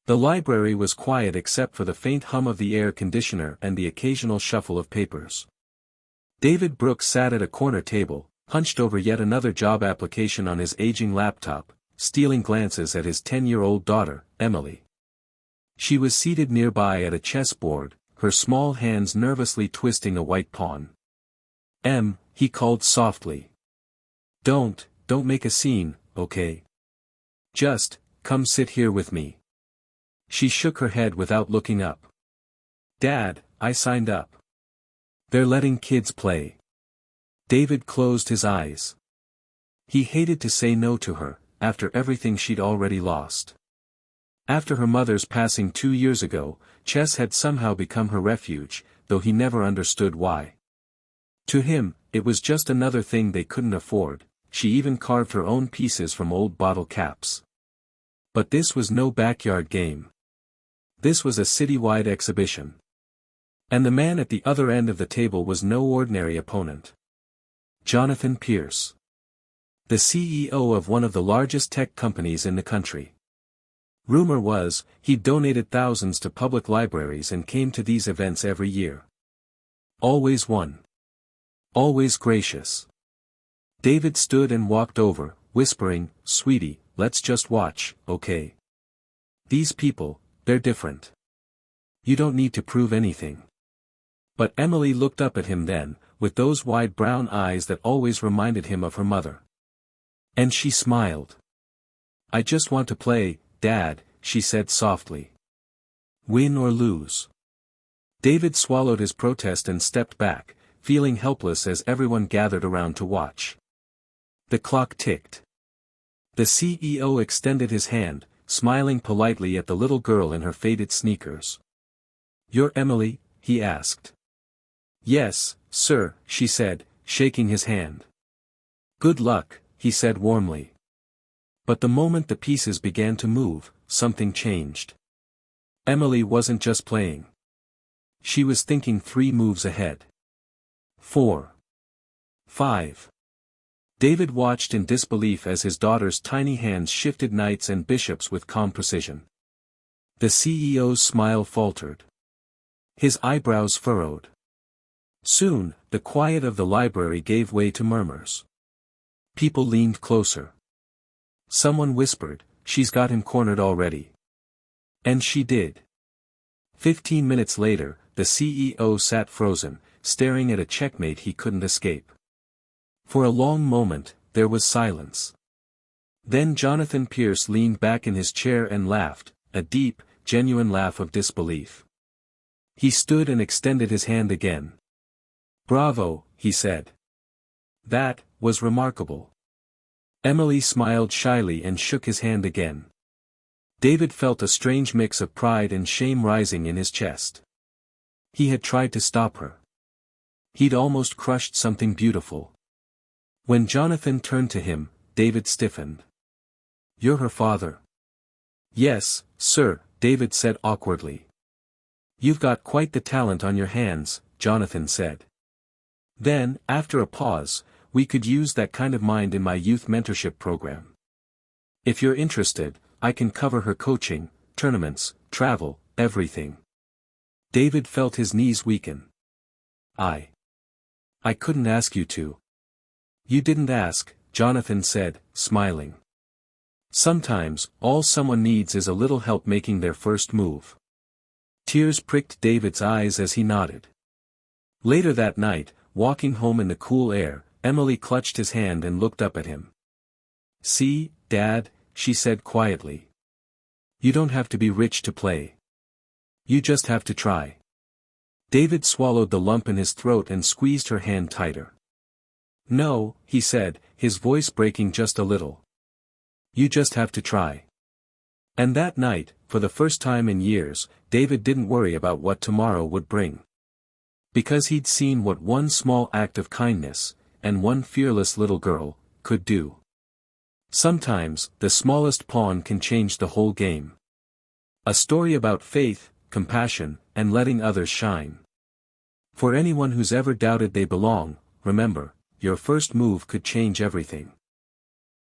The library was quiet except for the faint hum of the air conditioner and the occasional shuffle of papers. David Brooks sat at a corner table, hunched over yet another job application on his aging laptop, stealing glances at his 10-year-old daughter, Emily. She was seated nearby at a chessboard, her small hands nervously twisting a white pawn. He called softly. Don't make a scene, okay? Just, come sit here with me. She shook her head without looking up. Dad, I signed up. They're letting kids play. David closed his eyes. He hated to say no to her, after everything she'd already lost. After her mother's passing 2 years ago, chess had somehow become her refuge, though he never understood why. To him, it was just another thing they couldn't afford. She even carved her own pieces from old bottle caps. But this was no backyard game. This was a citywide exhibition. And the man at the other end of the table was no ordinary opponent. Jonathan Pierce. The CEO of one of the largest tech companies in the country. Rumor was, he'd donated thousands to public libraries and came to these events every year. Always won. Always gracious. David stood and walked over, whispering, "Sweetie, let's just watch, okay? These people, they're different. You don't need to prove anything." But Emily looked up at him then, with those wide brown eyes that always reminded him of her mother. And she smiled. "I just want to play, Dad," she said softly. "Win or lose." David swallowed his protest and stepped back, feeling helpless as everyone gathered around to watch. The clock ticked. The CEO extended his hand, smiling politely at the little girl in her faded sneakers. "You're Emily?" he asked. "Yes, sir," she said, shaking his hand. "Good luck," he said warmly. But the moment the pieces began to move, something changed. Emily wasn't just playing. She was thinking 3 moves ahead. 4. 5. David watched in disbelief as his daughter's tiny hands shifted knights and bishops with calm precision. The CEO's smile faltered. His eyebrows furrowed. Soon, the quiet of the library gave way to murmurs. People leaned closer. Someone whispered, "She's got him cornered already." And she did. 15 minutes later, the CEO sat frozen, staring at a checkmate he couldn't escape. For a long moment, there was silence. Then Jonathan Pierce leaned back in his chair and laughed, a deep, genuine laugh of disbelief. He stood and extended his hand again. "Bravo," he said. "That was remarkable." Emily smiled shyly and shook his hand again. David felt a strange mix of pride and shame rising in his chest. He had tried to stop her. He'd almost crushed something beautiful. When Jonathan turned to him, David stiffened. "You're her father." "Yes, sir," David said awkwardly. "You've got quite the talent on your hands," Jonathan said. Then, after a pause, "We could use that kind of mind in my youth mentorship program. If you're interested, I can cover her coaching, tournaments, travel, everything." David felt his knees weaken. I couldn't ask you to." "You didn't ask," Jonathan said, smiling. "Sometimes, all someone needs is a little help making their first move." Tears pricked David's eyes as he nodded. Later that night, walking home in the cool air, Emily clutched his hand and looked up at him. "See, Dad," she said quietly. "You don't have to be rich to play. You just have to try." David swallowed the lump in his throat and squeezed her hand tighter. "No," he said, his voice breaking just a little. "You just have to try." And that night, for the first time in years, David didn't worry about what tomorrow would bring. Because he'd seen what one small act of kindness, and one fearless little girl, could do. Sometimes, the smallest pawn can change the whole game. A story about faith, compassion, and letting others shine. For anyone who's ever doubted they belong, remember, your first move could change everything.